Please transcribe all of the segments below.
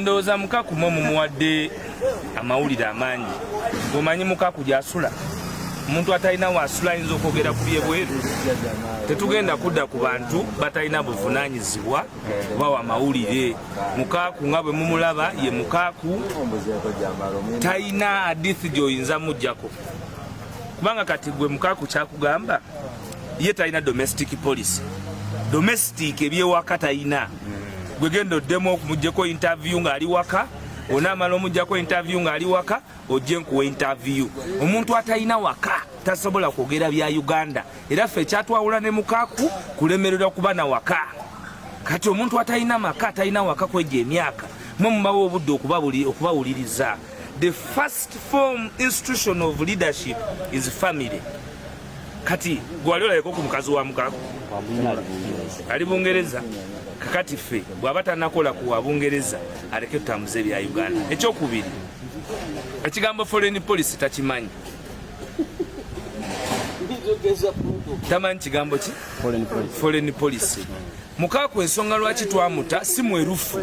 Ndowooza Mukaku mumuwadde amawulire amangi. Omanyi Mukaku gy'asula. Omuntu atalina w'asula ayinza okwogera ku byebweru. Tetugenda kudda ku bantu batalina buvunaanyizibwa bawa amawulire. Mukaku nga bwe mumulaba ye Mukaku talina hadithi gy'oyinza muggyako. Kubanga kati gwe Mukaku kyakugamba ye talina domestic policy. Domestic ebyewaka talina. Gwegendo demo kumujjeko interview ng'ali waka, onamala omujjako interview ng'ali waka, ojje nkuwa interview. Omuntu atalina waka tasobola kwogera bya Uganda. Era ffe kyatwawula ne Mukaku kulemererwa kuba na waka. Kati omuntu atalina maka, atalina waka kwejja emyaka, mwe mubawo obudde okubawuliriza. The first form institution of leadership is family. Kati gwaliola ku mukazi wa Mukaku ali Bungereza. Kakati ffe bw'aba tannakola ku Bungereza aleke tutambuze ebya Uganda. Ekyokubiri, ekigambo foreign policy takimanyi. Tamanyi kigambo ki? Foreign policy. Mukaku ensonga lwaki twamuta si mwerufu.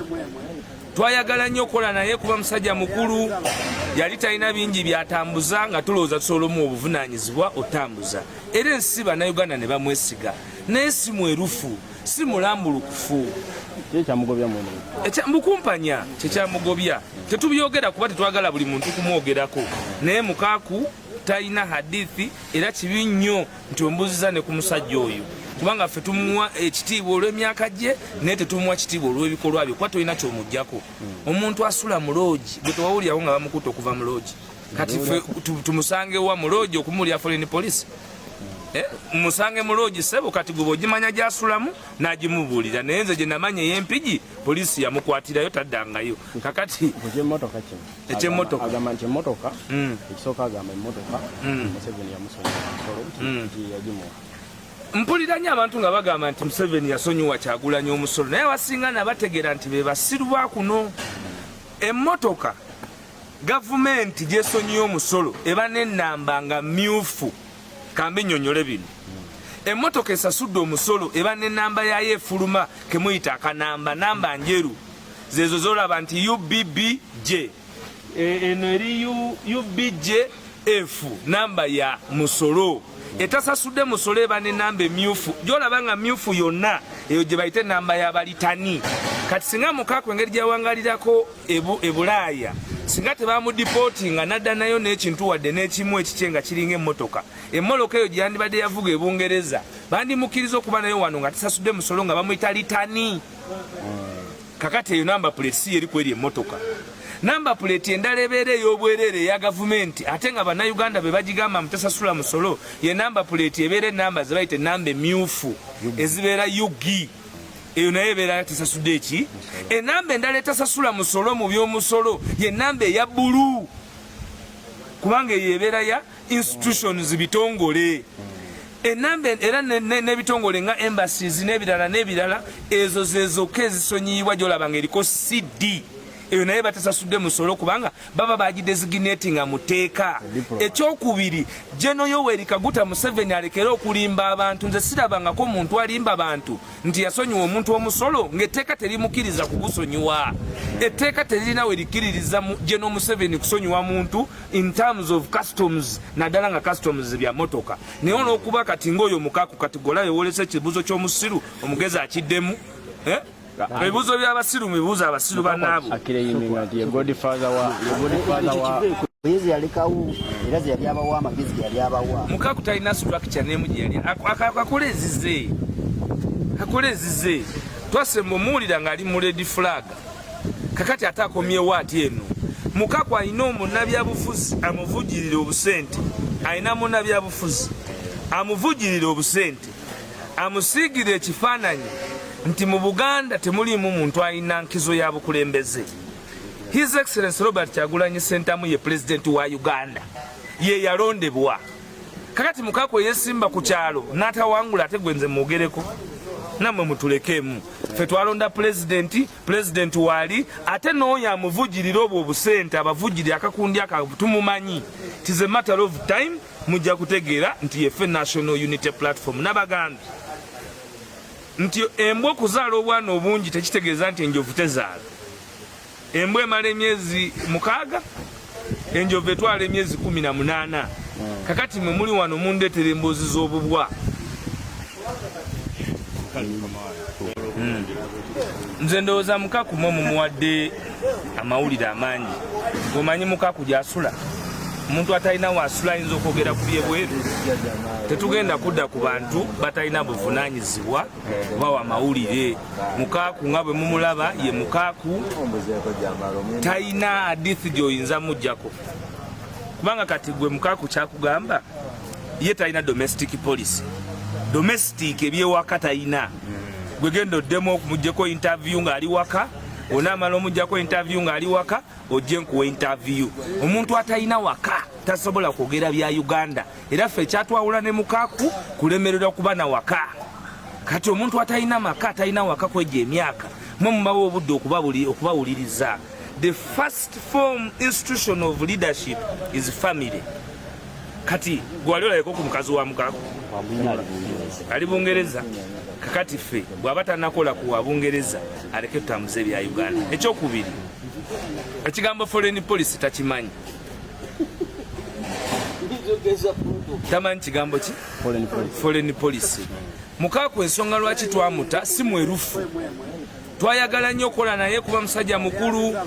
Twayagala nnyo okukola naye kuba musajja mukulu, yali talina bingi byatambuza nga tulowooza tusobola omuwa obuvunaanyizibwa otambuza. Era ensi bannayuganda ne bamwesiga. Naye si mwerufu, si mulambulukufu. Mukumpanya kyekyamugobya. Tetubyogera kuba tetwagala buli muntu kumwogerako. Naye Mukaku talina hadithi era kibi nnyo nti ombuziza ne ku musajja oyo. Kubanga ffe tumuwa ekitiibwa olw'emyaka gye naye tetumuwa kitiibwa olw'ebikolwa bye kuba tolina kyomuggyako. Omuntu asula mu loogi gwe tewawulirawo nga bamukuta okuva mu loogi. Kati ffe tumusangewa mu loogi okumuwulira foreign police. Musange mu loogi ssebo kati gwe bw'ogimanya gy'asulamu n'agimubuulira. Naye nze gye namanya ey'empigi poliisi yamukwatirayo taddangayo. Kakati ekyemmotoka ekisooka agamba emmotoka Museveni yamusonyiwa yagimuwa. Mpulira nnyo abantu nga bagamba nti Museveni yasonyiwa Kyagulanyi omusolo, naye abasinga nabategeera nti be basiru ba kuno. Emmotoka gavumenti gyesonyiwa omusolo eba n'ennamba nga myufu. Kambi nnyonnyole bino. Emmotoka esasudde omusolo eba n'ennamba yayo efuluma ke muyita akanamba, namba njeru. Zezo zolaba nti UBBJ. Eno eri UBJF, namba ya musolo. Etasasudde musolo eba n'ennamba emyufu. Gyolaba nga myufu yonna eyo gye bayite namba y'abalitani. Kati singa Mukaku engeri gyawangalirako ebulaaya, singa tebamudipootinga nadda nayo n'ekintu wadde n'ekimu ekikye nga kiringa emmotoka. Emmoloka eyo gye yandibadde yavuga e Bungereza bandimukkiriza okuba nayo wano nga tasasudde musolo nga bamuyita litani. Kakati eyo namba puleti si eri kweri emmotoka. Namba puleti endala ebeera ey'obwereere eya gavumenti ate nga bannayuganda be bagigamba mutasasula musolo, ye namba puleti ebeera ennamba ze bayita ennamba emyufu ezibeera yugi. Eyo naye ebeera tesasudde eki. Ennamba endala etasasula musolo mu by'omusolo ye nnamba eya bbulu. Kubanga eyo ebeera ya institutions bitongole. Ennamba era n'ebitongole nga embassies n'ebirala ezo zezokka ezisonyiibwa gy'olaba ng'eriko CD. Eyo naye batasasudde musolo kubanga baba bagidesignatinga muteeka. Ekyokubiri, General Yoweri Kaguta Museveni alekera okulimba abantu. Nze sirabangako muntu alimba abantu nti yasonyiwa omuntu omusolo ng'etteeka terimukiriza kugusonyiwa. Etteeka terina we likiririza General Museveni kusonyiwa muntu in terms of customs, naddala nga customs bya motoka. Naye olw'okuba kati ng'oyo Mukaku kati gola yewolesa ekibuzo ky'omusiru omugezi akiddemu. Ebibuzo by'abasiru mubibuuza abasiru bannaabo. Mukaku talina structure n'emu gye yali akolezize. Twasemba omuwulira ng'ali mu red flag. Kakati ate akomyewo ati eno. Mukaku alina omunnabyabufuzi amuvugirira obusente. Alina munnabyabufuzi amuvugirira obusente. Amusiigira ekifaananyi nti mu Buganda temuliimu muntu alina nkizo ya bukulembeze. His Excellency Robert Kyagulanyi Ssentamu ye president wa Uganda. Ye yalondebwa. Kakati Mukaku yesimba ku kyalo n'atawangula ate gwenze mwogereko. Namwe mutulekemu. Ffe twalonda president wali ate n'oyo amuvugirira obwo obusente abavugiri akakundi tumumanyi. It is a matter of time mujja kutegeera nti ye ffe National Unity Platform n'Abaganda. Nti embwa okuzaala obwana obungi tekitegeeza nti enjovu tezaala. embwa emala emyezi 6 enjovu etwala emyezi 18 kakati mwe muli wano mundeetera emboozi z'obubwa nze ndowooza Mukaku mumuwadde amawulire amangi omanyi Mukaku gy'asula omuntu atalina waasula ayinza okwogera ku byebweru tetugenda kudda ku bantu batalina buvunaanyizibwa bawa amawulire Mukaku nga bwe mumulaba ye Mukaku talina hadithi gy'oyinza mujjako kubanga kati gwe Mukaku kyakugamba ye talina domestic policy domestic ebyewaka talina gwe genda oddemu okumuggyeko interview ng'ali waka onaamala omuggyako interview ng'ali waka ojje nkuwa interview omuntu atalina waka tasobola kwogera bya Uganda era ffe ekyatwawula ne Mukaku kulemererwa kuba na waka kati omuntu atalina maka atalina waka kwejja emyaka mwe mubawa obudde okubawuliriza. The first form institution of leadership is family. Kati gwali olayeko ku mukazi wa Mukaku ali Bungereza kakati ffe bw'aba tannakola ku wa Bungereza aleke tutambuze bya Uganda. Ekyokubiri ekigambo foreign policy takimanyi tamanyi kigambo ki foreign policy. Mukaku ensonga lwaki twamuta si mwerufu twayagala nnyo okukola naye kuba musajja mukulu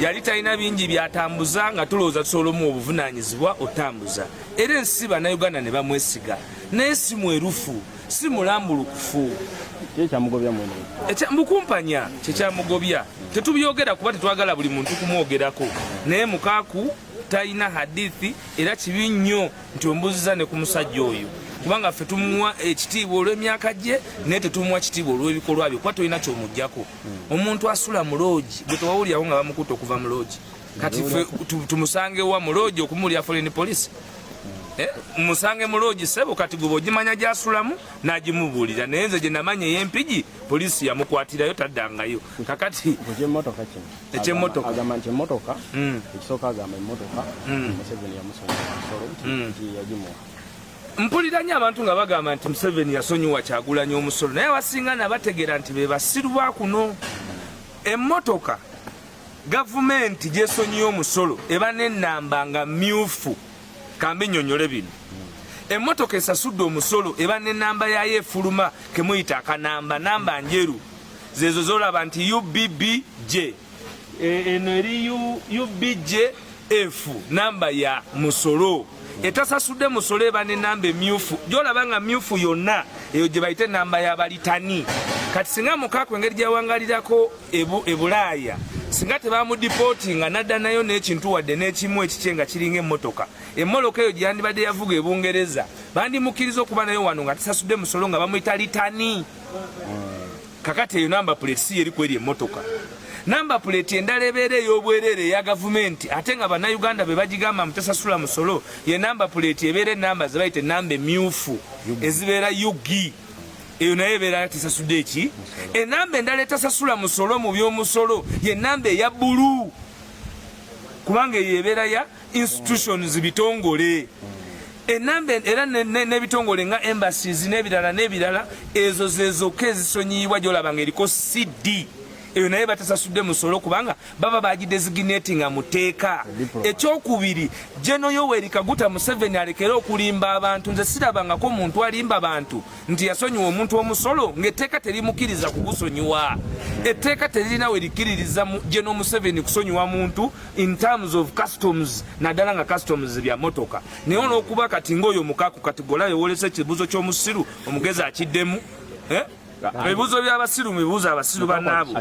yali talina bingi byatambuza nga tulowooza tusobola omu obuvunaanyizibwa otambuza era ensi bannayuganda ne bamwesiga naye si mwerufu si mulambulukufu mukumpanya kyekyamugobya tetubyogera kuba tetwagala buli muntu kumwogerako naye Mukaku talina hadithi era kibi nnyo nti ombuziza ne ku musajja oyo kubanga ffe tumuwa ekitiibwa olw'emyaka gye naye tetumuwa kitiibwa olw'ebikolwa bye kuba tolina kyomuggyako omuntu asula mu loogi gwe tewawulirawo nga bamukuta okuva mu loogi kati ffe tumusangewa mu loogi okumulya foreign police musange mu loogi sebo kati gwe bw'ogimanya gy'asulamu n'agimubuulira naye nze gye namanya ey'empigi polisi yamukwatirayo taddangayo kakati ekyemmotoka ekisooka agamba emmotoka Museveni yamusonyiwa yagimuwa. Mpuliranye abantu nga bagamba nti Museveni yasonyiwa Kyagulanyi omusolo naye abasinga nabategeera nti be basiru ba kuno. Emmotoka gavumenti gyesonyiwa omusolo eba n'ennamba nga myufu kambe nnyonnyole bino. Emmotoka esasudde omusolo eba n'ennamba yayo efuluma kemuyita akanamba namba njeru zezo zolaba nti UBBJ eno eri UBJF namba ya musolo etasasudde musolo eba n'ennamba emyufu gyolaba nga myufu yonna eyo gye bayite ennamba y'abalitani. Kati singa Mukaku engeri gyawangalirako ebulaaya singa tebamudipootinga nadda nayo n'ekintu wadde n'ekimu ekikye nga kiringa emmotoka eyo gyandibadde yavuga e Bungereza bandimukkiriza okuba nayo wano nga tasasudde musolo nga bamuyita litani. Kakati eyo namba puleti si yeri kweri emmotoka. Namba puleti endala ebeera ey'obwereere eya gavumenti ate nga bannayuganda be bagigamba mutasasula musolo ye namba puleti ebeera ennamba ze bayita ennamba emyufu ezibeera yugi eyo naye ebeera tesasudde eki. Ennamba endala etasasula musolo mu by'omusolo ye nnamba eya bbulu kubanga eyo ebeera ya institutions bitongole. Ennamba era n'ebitongole nga embassies n'ebirala ezo zezokka ezisonyiibwa gy'olaba nga eriko CD eyo naye batasasudde musolo kubanga baba bagidesignatinga muteeka. Ekyokubiri General Yoweri Kaguta Museveni alekera okulimba abantu. Nze sirabangako omuntu alimba abantu nti yasonyiwa omuntu omusolo ng'etteeka terimukiriza kugusonyiwa. Etteeka teririna we likiririza General Museveni kusonyiwa muntu in terms of customs naddala nga customs bya motoka. Naye olw'okuba kati ng'oyo Mukaku kati golayo wolesa ekibuzo ky'omusiru omugezi akiddemu ebibuzo by'abasiru mubibuuza abasiru bannaabo